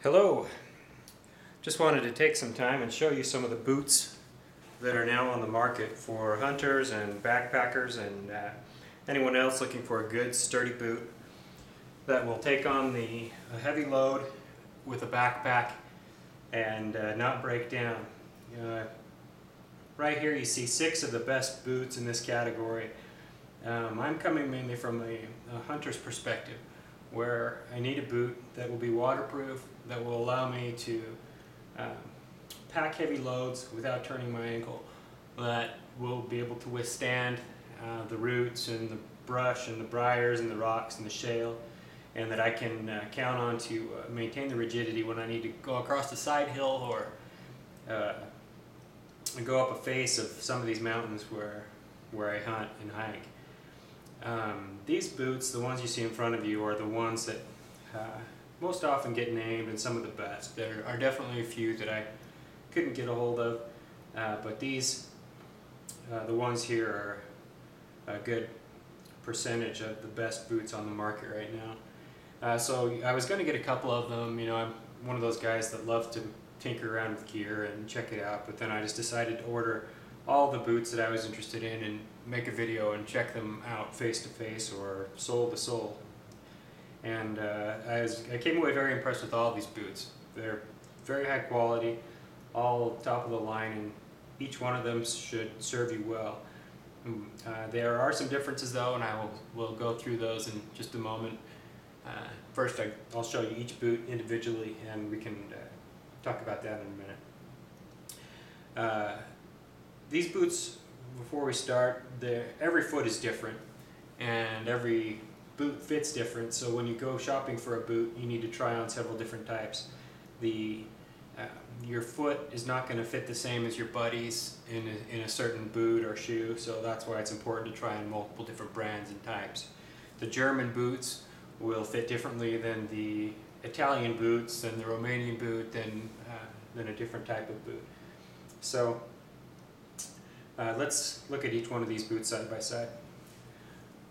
Hello! Just wanted to take some time and show you some of the boots that are now on the market for hunters and backpackers and anyone else looking for a good sturdy boot that will take on a heavy load with a backpack and not break down. Right here you see 6 of the best boots in this category. I'm coming mainly from a hunter's perspective, where I need a boot that will be waterproof, that will allow me to pack heavy loads without turning my ankle, that will be able to withstand the roots and the brush and the briars and the rocks and the shale, and that I can count on to maintain the rigidity when I need to go across a side hill or go up a face of some of these mountains where I hunt and hike. These boots, the ones you see in front of you, are the ones that most often get named and some of the best. There are definitely a few that I couldn't get a hold of, but these, the ones here, are a good percentage of the best boots on the market right now. So I was going to get a couple of them. You know, I'm one of those guys that love to tinker around with gear and check it out, but then I just decided to order all the boots that I was interested in and make a video and check them out face to face or sole to sole. And I came away very impressed with all these boots. They're very high quality, all top of the line, and each one of them should serve you well. There are some differences though, and I will go through those in just a moment. First I'll show you each boot individually, and we can talk about that in a minute. These boots, before we start, every foot is different and every boot fits different, so when you go shopping for a boot you need to try on several different types. Your foot is not going to fit the same as your buddy's in a certain boot or shoe, so that's why it's important to try on multiple different brands and types. The German boots will fit differently than the Italian boots, than the Romanian boot, than a different type of boot. So let's look at each one of these boots side by side.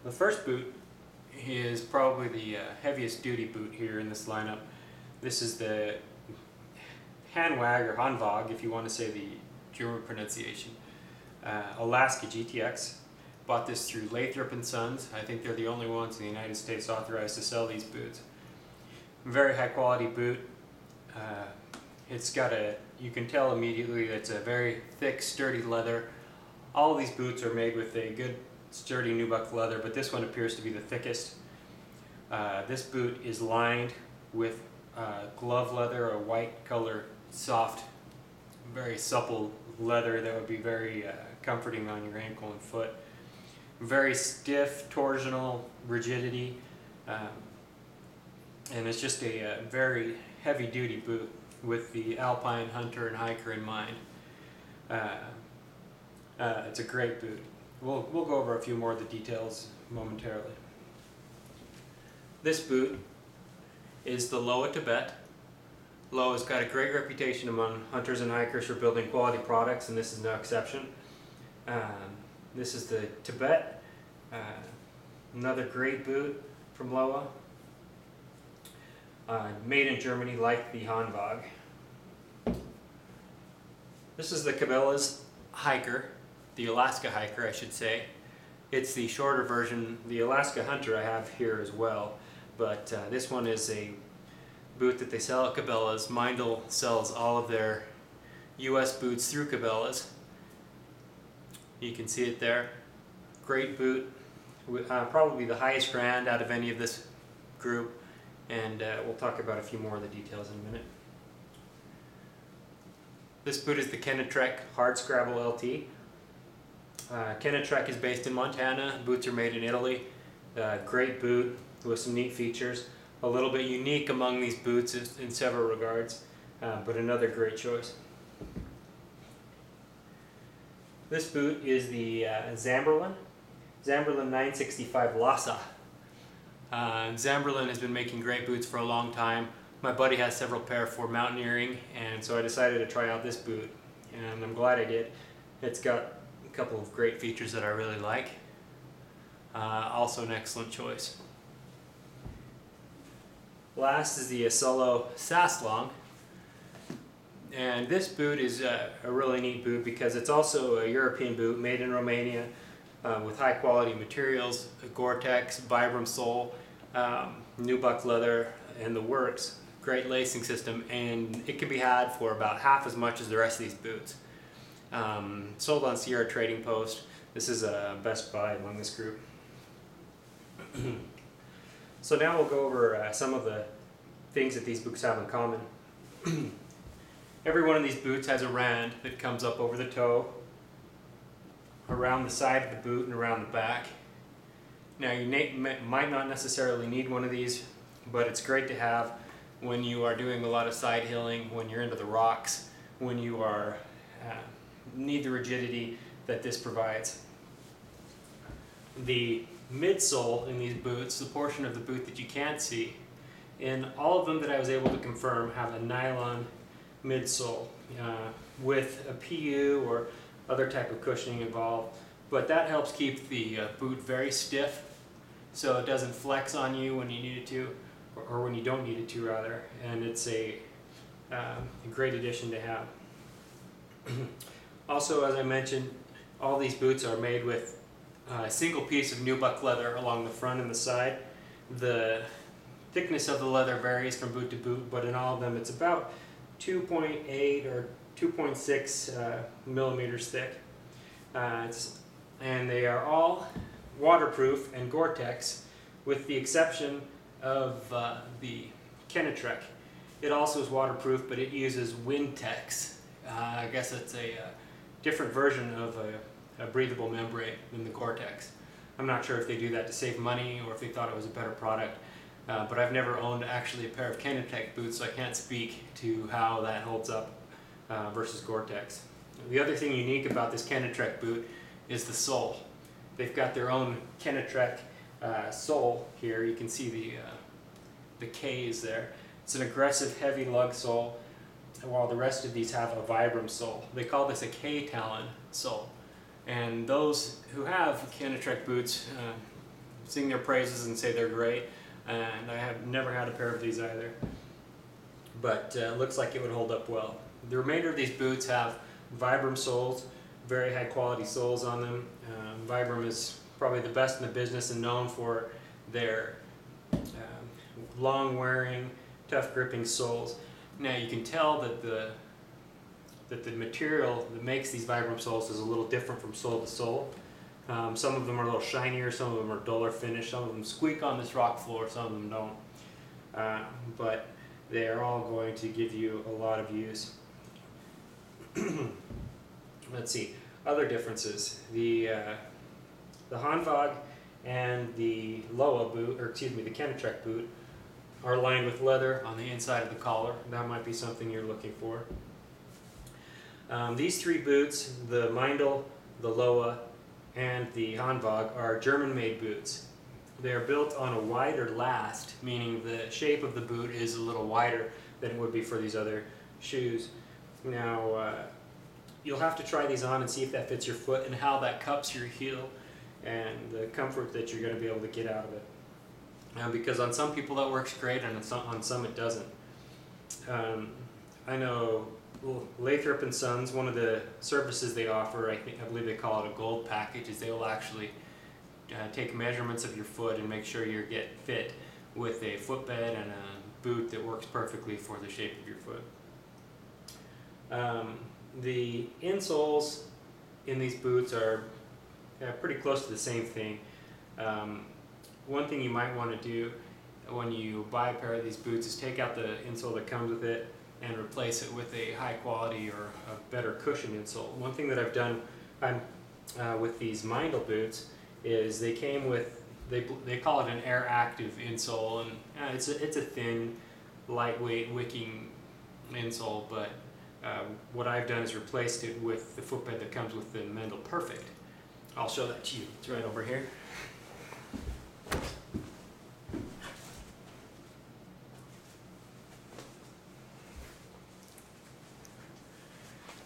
The first boot is probably the heaviest duty boot here in this lineup. This is the Hanwag, or Hanwag if you want to say the German pronunciation. Alaska GTX. Bought this through Lathrop & Sons. I think they're the only ones in the United States authorized to sell these boots. Very high quality boot. It's got you can tell immediately that it's a very thick, sturdy leather. All of these boots are made with a good, sturdy nubuck leather, but this one appears to be the thickest. This boot is lined with glove leather, a white color, soft, very supple leather that would be very comforting on your ankle and foot. Very stiff, torsional rigidity, and it's just a very heavy duty boot with the alpine hunter and hiker in mind. It's a great boot. We'll go over a few more of the details momentarily. This boot is the Lowa Tibet. Lowa's got a great reputation among hunters and hikers for building quality products, and this is no exception. This is the Tibet, another great boot from Lowa. Made in Germany, like the Hanwag. This is the Cabela's hiker, the Alaska hiker I should say. It's the shorter version. The Alaska hunter I have here as well, but this one is a boot that they sell at Cabela's. Meindl sells all of their US boots through Cabela's. You can see it there. Great boot, probably the highest brand out of any of this group, and we'll talk about a few more of the details in a minute. This boot is the Kenetrek Hard Scrabble LT. Kenetrek is based in Montana. Boots are made in Italy. Great boot with some neat features. A little bit unique among these boots in several regards, but another great choice. This boot is the Zamberlan 965 Lhasa. Zamberlan has been making great boots for a long time. My buddy has several pair for mountaineering, and so I decided to try out this boot, and I'm glad I did. It's got a couple of great features that I really like. Also an excellent choice. Last is the Asolo Saslong. And this boot is a really neat boot because it's also a European boot made in Romania with high quality materials, Gore-Tex, Vibram Soles, nubuck leather, and the works. Great lacing system, and it can be had for about half as much as the rest of these boots. Sold on Sierra Trading Post. This is a best buy among this group. So now we'll go over some of the things that these boots have in common. Every one of these boots has a rand that comes up over the toe, around the side of the boot, and around the back. Now you might not necessarily need one of these, but it's great to have when you are doing a lot of side hilling, when you're into the rocks, when you are need the rigidity that this provides. The midsole in these boots, the portion of the boot that you can't see, in all of them that I was able to confirm have a nylon midsole with a PU or other type of cushioning involved, but that helps keep the boot very stiff so it doesn't flex on you when you need it to, or when you don't need it to rather, and it's a great addition to have. Also, as I mentioned, all these boots are made with a single piece of nubuck leather along the front and the side. The thickness of the leather varies from boot to boot, but in all of them it's about 2.8 or 2.6 millimeters thick. And they are all waterproof and Gore-Tex, with the exception of the Kenetrek. It also is waterproof, but it uses Wintex. I guess it's a different version of a breathable membrane than the Gore-Tex. I'm not sure if they do that to save money or if they thought it was a better product, but I've never owned actually a pair of Kenetrek boots, so I can't speak to how that holds up versus Gore-Tex. The other thing unique about this Kenetrek boot is the sole. They've got their own Kenetrek sole here. You can see the K's there. It's an aggressive heavy lug sole, while the rest of these have a Vibram sole. They call this a K-talon sole. And those who have Kenetrek boots sing their praises and say they're great, and I have never had a pair of these either, but looks like it would hold up well. The remainder of these boots have Vibram soles, very high quality soles on them. Vibram is probably the best in the business and known for their long wearing, tough gripping soles. Now you can tell that the material that makes these Vibram soles is a little different from sole to sole. Some of them are a little shinier, some of them are duller finish, some of them squeak on this rock floor, some of them don't. But they are all going to give you a lot of use. Let's see, other differences. The Hanwag and the Lowa boot, or excuse me, the Kenetrek boot, are lined with leather on the inside of the collar. That might be something you're looking for. These three boots, the Meindl, the Lowa, and the Hanwag, are German-made boots. They are built on a wider last, meaning the shape of the boot is a little wider than it would be for these other shoes. Now, you'll have to try these on and see if that fits your foot and how that cups your heel and the comfort that you're going to be able to get out of it. Because on some people that works great, and on some it doesn't. I know Lathrop and Sons, one of the services they offer, I believe they call it a gold package, is they will actually take measurements of your foot and make sure you get fit with a footbed and a boot that works perfectly for the shape of your foot. The insoles in these boots are pretty close to the same thing. One thing you might want to do when you buy a pair of these boots is take out the insole that comes with it and replace it with a high quality or a better cushion insole. One thing that I've done with these Meindl boots is they came with, they call it an air active insole, and it's a thin, lightweight, wicking insole, but what I've done is replaced it with the footbed that comes with the Meindl Perfect. I'll show that to you. It's right over here.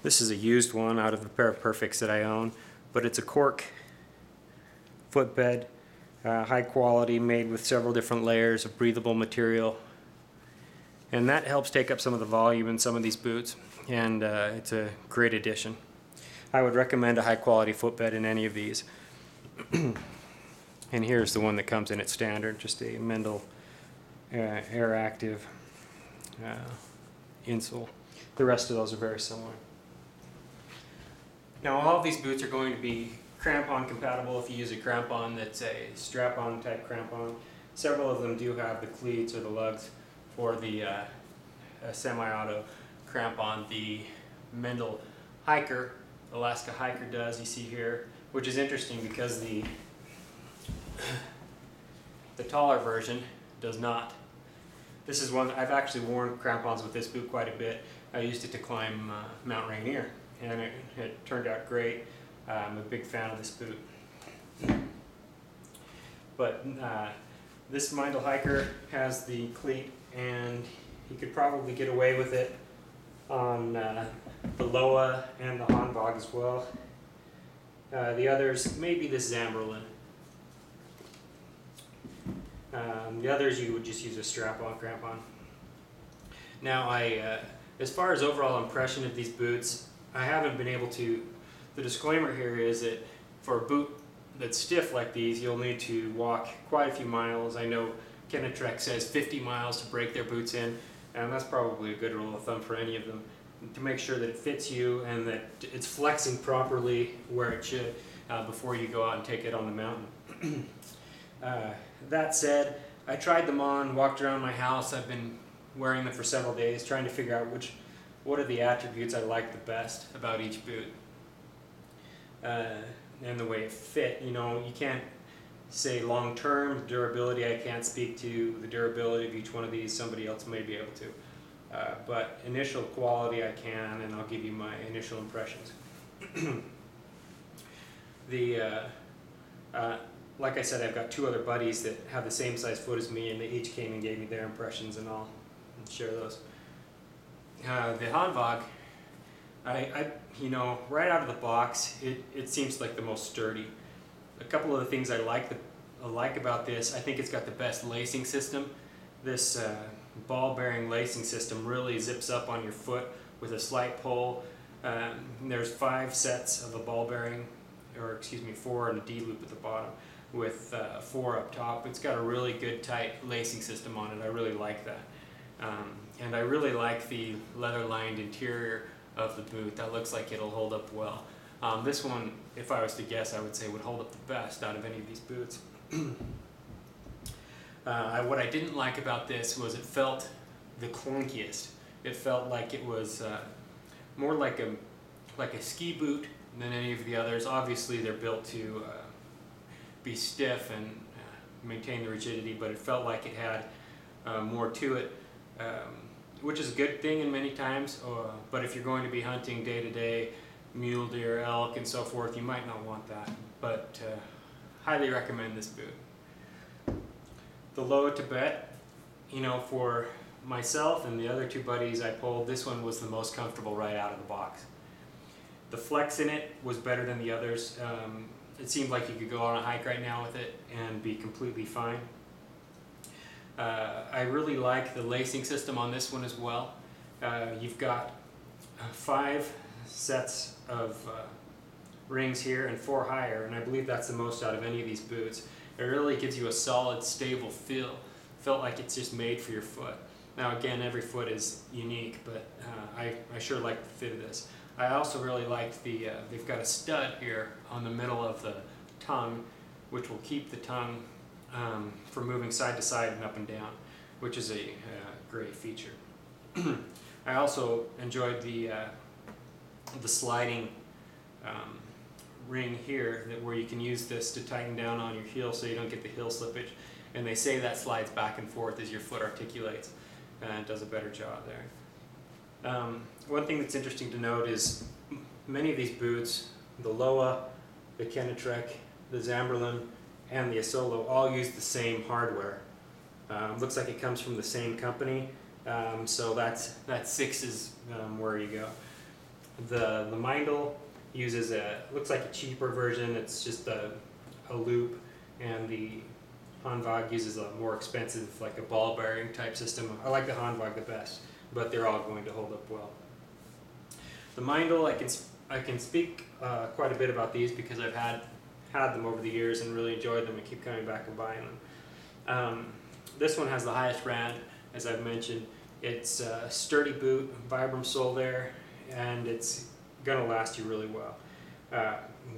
This is a used one out of a pair of Perfects that I own, but it's a cork footbed, high quality, made with several different layers of breathable material. And that helps take up some of the volume in some of these boots, and it's a great addition. I would recommend a high quality footbed in any of these. And here's the one that comes in at standard, just a Meindl Air Active insole. The rest of those are very similar. Now all of these boots are going to be crampon compatible if you use a crampon that's a strap-on type crampon. Several of them do have the cleats or the lugs for the semi-auto crampon. The Meindl Hiker, Alaska Hiker does, you see here, which is interesting because the taller version does not. This is one, I've actually worn crampons with this boot quite a bit. I used it to climb Mount Rainier, and it turned out great. I'm a big fan of this boot. But this Meindl Hiker has the cleat, and you could probably get away with it on the Lowa and the Hanwag as well. The others, maybe this Zamberlan. The others you would just use a strap-on crampon. Now as far as overall impression of these boots, I haven't been able to, the disclaimer here is that for a boot that's stiff like these, you'll need to walk quite a few miles. I know Kenetrek says 50 miles to break their boots in, and that's probably a good rule of thumb for any of them, to make sure that it fits you and that it's flexing properly where it should before you go out and take it on the mountain. That said, I tried them on, walked around my house. I've been wearing them for several days, trying to figure out what are the attributes I like the best about each boot. And the way it fit. You know, you can't say long-term durability. I can't speak to the durability of each one of these. Somebody else may be able to. But initial quality I can, and I'll give you my initial impressions. Like I said, I've got two other buddies that have the same size foot as me, and they each came and gave me their impressions, and I'll share those. The Hanwag, you know, right out of the box, it seems like the most sturdy. A couple of the things I like about this, I think it's got the best lacing system. This ball-bearing lacing system really zips up on your foot with a slight pull. There's 5 sets of a ball bearing, or excuse me, 4 and a D loop at the bottom, with 4 up top. It's got a really good tight lacing system on it. I really like that. And I really like the leather-lined interior of the boot. That looks like it'll hold up well. This one, if I was to guess, I would say would hold up the best out of any of these boots. What I didn't like about this was it felt the clunkiest. It felt like it was more like a ski boot than any of the others. Obviously they're built to be stiff and maintain the rigidity, but it felt like it had more to it, which is a good thing in many times, but if you're going to be hunting day to day, mule deer, elk, and so forth, you might not want that. But highly recommend this boot. The Lowa Tibet, you know, for myself and the other 2 buddies I pulled, this one was the most comfortable right out of the box. The flex in it was better than the others. It seemed like you could go on a hike right now with it and be completely fine. I really like the lacing system on this one as well. You've got 5 sets of rings here and 4 higher, and I believe that's the most out of any of these boots. It really gives you a solid, stable feel. Felt like it's just made for your foot. Now again, every foot is unique, but I sure like the fit of this. I also really like they've got a stud here on the middle of the tongue, which will keep the tongue from moving side to side and up and down, which is a great feature. I also enjoyed the sliding ring here, where you can use this to tighten down on your heel so you don't get the heel slippage. And they say that slides back and forth as your foot articulates, and it does a better job there. One thing that's interesting to note is many of these boots, the Lowa, the Kenetrek, the Zamberlan, and the Asolo all use the same hardware. Looks like it comes from the same company, so that 6 is where you go. The Meindl uses looks like a cheaper version. It's just a loop, and the Hanwag uses a more expensive, like a ball bearing type system. I like the Hanwag the best, but they're all going to hold up well. The Meindl, I can speak quite a bit about these because I've had them over the years and really enjoyed them and keep coming back and buying them. This one has the highest brand, as I've mentioned. It's a sturdy boot, Vibram Sole there, and it's going to last you really well.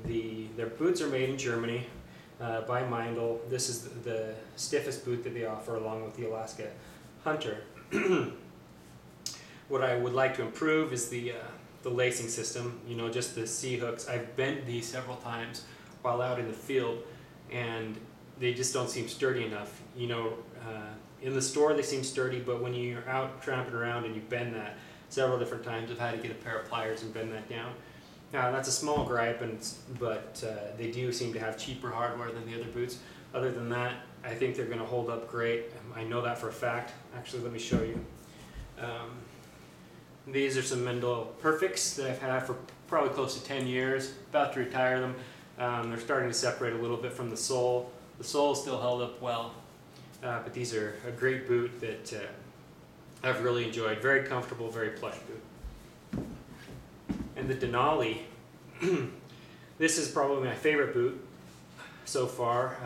Their boots are made in Germany by Meindl. This is the stiffest boot that they offer, along with the Alaska Hunter. What I would like to improve is the lacing system, you know, just the C-hooks. I've bent these several times while out in the field, and they just don't seem sturdy enough. You know, in the store they seem sturdy, but when you're out tramping around and you bend that several different times, I've had to get a pair of pliers and bend that down. Now that's a small gripe, but they do seem to have cheaper hardware than the other boots. Other than that, I think they're going to hold up great. I know that for a fact. Actually, let me show you. These are some Meindl Perfects that I've had for probably close to 10 years. About to retire them. They're starting to separate a little bit from the sole. The sole is still held up well, but these are a great boot that I've really enjoyed. Very comfortable, very plush boot. And the Denali, this is probably my favorite boot so far.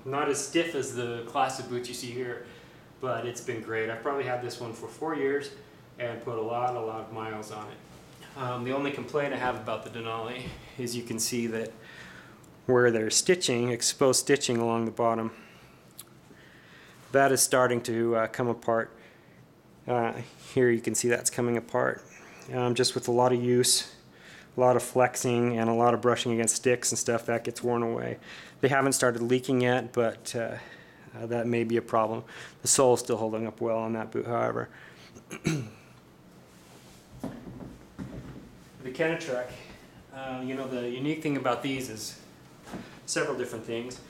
Not as stiff as the classic boots you see here, but it's been great. I've probably had this one for 4 years and put a lot of miles on it. The only complaint I have about the Denali is you can see that where there's stitching, exposed stitching along the bottom, that is starting to come apart. Here you can see that's coming apart. Just with a lot of use, a lot of flexing, and a lot of brushing against sticks and stuff, that gets worn away. They haven't started leaking yet, but that may be a problem. The sole is still holding up well on that boot, however. The Kenetrek, you know, the unique thing about these is several different things.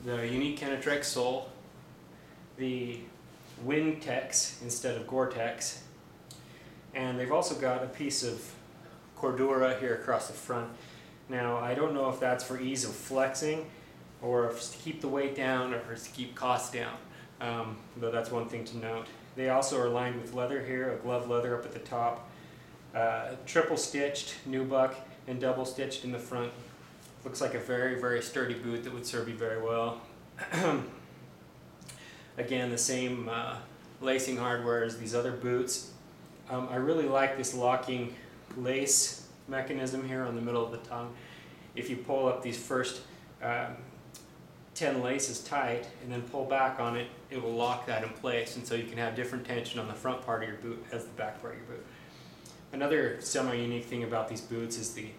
The unique Kenetrek sole, the Wingtex instead of Gore-Tex, and they've also got a piece of Cordura here across the front. Now, I don't know if that's for ease of flexing or if it's to keep the weight down or if it's to keep costs down, but that's one thing to note. They also are lined with leather here, a glove leather up at the top, triple stitched nubuck and double stitched in the front. Looks like a very sturdy boot that would serve you very well. Again, the same lacing hardware as these other boots. I really like this locking lace mechanism here on the middle of the tongue. If you pull up these first 10 laces tight and then pull back on it, it will lock that in place, and so you can have different tension on the front part of your boot as the back part of your boot. Another semi-unique thing about these boots is the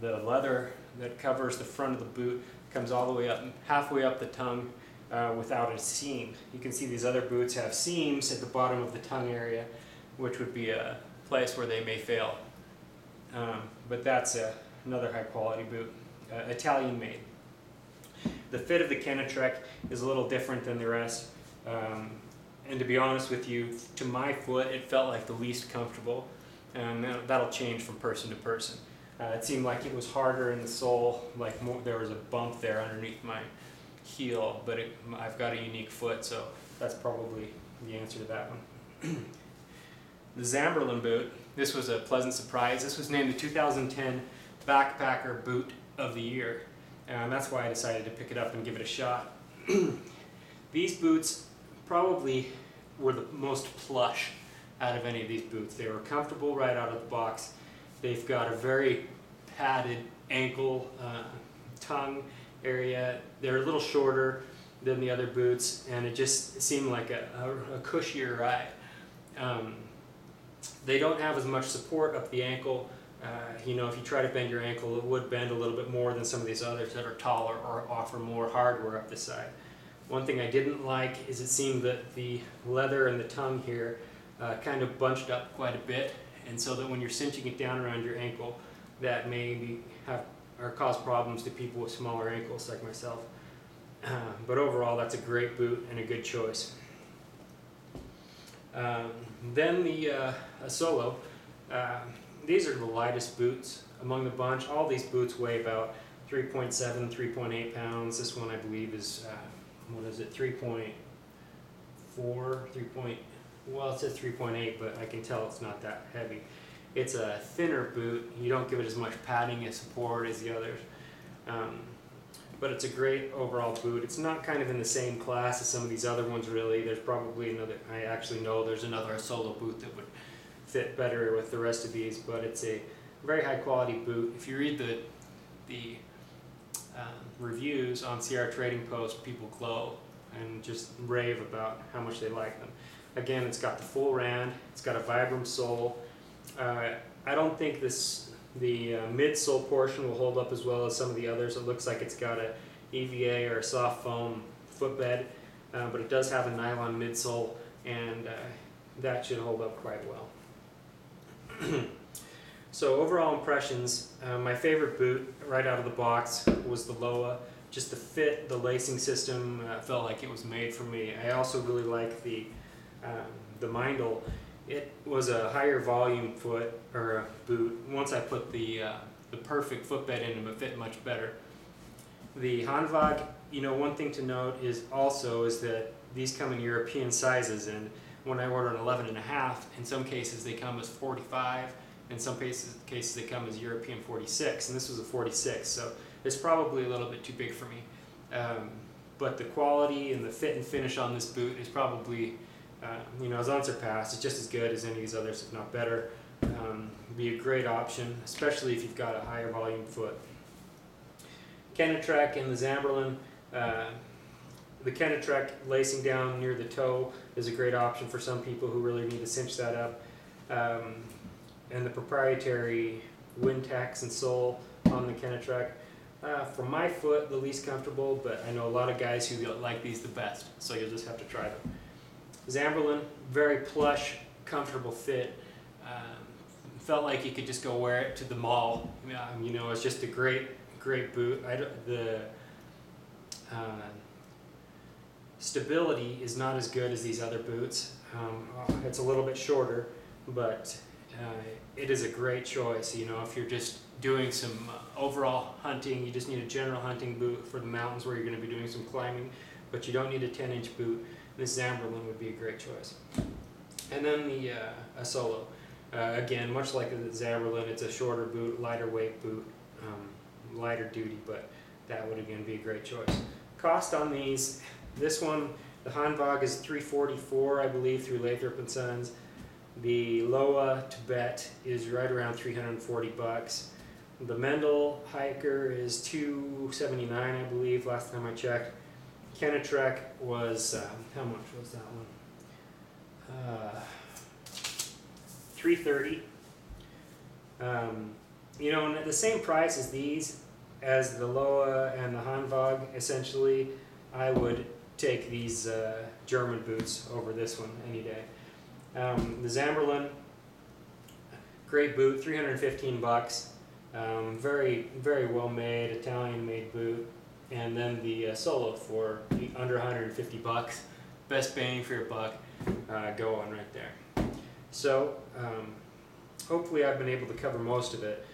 leather that covers the front of the boot comes all the way up, halfway up the tongue without a seam. You can see these other boots have seams at the bottom of the tongue area, which would be a place where they may fail. But that's another high quality boot, Italian made. The fit of the Kenetrek is a little different than the rest, and to be honest with you, to my foot it felt like the least comfortable, and that'll change from person to person. It seemed like it was harder in the sole, like there was a bump there underneath my heel, but I've got a unique foot, so that's probably the answer to that one. The Zamberlan boot, this was a pleasant surprise. This was named the 2010 Backpacker Boot of the Year, and that's why I decided to pick it up and give it a shot. These boots probably were the most plush out of any of these boots. They were comfortable right out of the box. They've got a very padded ankle, tongue area. They're a little shorter than the other boots, and it just seemed like a cushier ride. They don't have as much support up the ankle. You know, if you try to bend your ankle, it would bend a little bit more than some of these others that are taller or offer more hardware up the side. One thing I didn't like is it seemed that the leather and the tongue here kind of bunched up quite a bit, and so that when you're cinching it down around your ankle, that may cause problems to people with smaller ankles like myself. But overall, that's a great boot and a good choice. Then the Asolo. These are the lightest boots among the bunch. All these boots weigh about 3.7, 3.8 pounds. This one I believe is what is it, 3.4, well, it says 3.8, but I can tell it's not that heavy. It's a thinner boot. You don't give it as much padding and support as the others. But it's a great overall boot. It's not kind of in the same class as some of these other ones really. There's probably another, I actually know there's another Asolo boot that would fit better with the rest of these, but it's a very high quality boot. If you read the reviews on CR Trading Post, people glow and just rave about how much they like them. Again, it's got the full rand, it's got a Vibram sole. I don't think the midsole portion will hold up as well as some of the others. It looks like it's got a EVA or a soft foam footbed, but it does have a nylon midsole, and that should hold up quite well. So overall impressions, my favorite boot right out of the box was the Lowa. Just the fit, the lacing system felt like it was made for me. I also really like the Meindl. It was a higher volume foot or boot. Once I put the perfect footbed in them, it fit much better. The Hanwag, you know, one thing to note is that these come in European sizes, and when I order an 11.5, in some cases they come as 45, in some cases they come as European 46, and this was a 46, so it's probably a little bit too big for me. But the quality and the fit and finish on this boot is probably you know, it's unsurpassed. It's just as good as any of these others, if not better. Be a great option, especially if you've got a higher volume foot. Kenetrek and the Zamberlan. The Kenetrek lacing down near the toe is a great option for some people who really need to cinch that up. And the proprietary Wintex and sole on the Kenetrek. For my foot, the least comfortable, but I know a lot of guys who like these the best, so you'll just have to try them. Zamberlan, very plush, comfortable fit. Felt like you could just go wear it to the mall. You know, it's just a great boot. The stability is not as good as these other boots. It's a little bit shorter, but it is a great choice. You know, if you're just doing some overall hunting, you just need a general hunting boot for the mountains where you're going to be doing some climbing, but you don't need a 10-inch boot. This Zamberlan would be a great choice. And then the Asolo. Again, much like the Zamberlan, it's a shorter boot, lighter weight boot, lighter duty, but that would again be a great choice. Cost on these, this one, the Hanwag is $344, I believe, through Lathrop & Sons. The Lowa Tibet is right around 340 bucks. The Meindl Hiker is $279, I believe, last time I checked. Kenetrek was, how much was that one? $330. You know, and at the same price as these, as the Lowa and the Hanwag, essentially, I would take these German boots over this one any day. The Zamberlan, great boot, 315 bucks. Very, very well made, Italian made boot. And then the Asolo for under 150 bucks. Best bang for your buck. Go on right there. So, hopefully I've been able to cover most of it.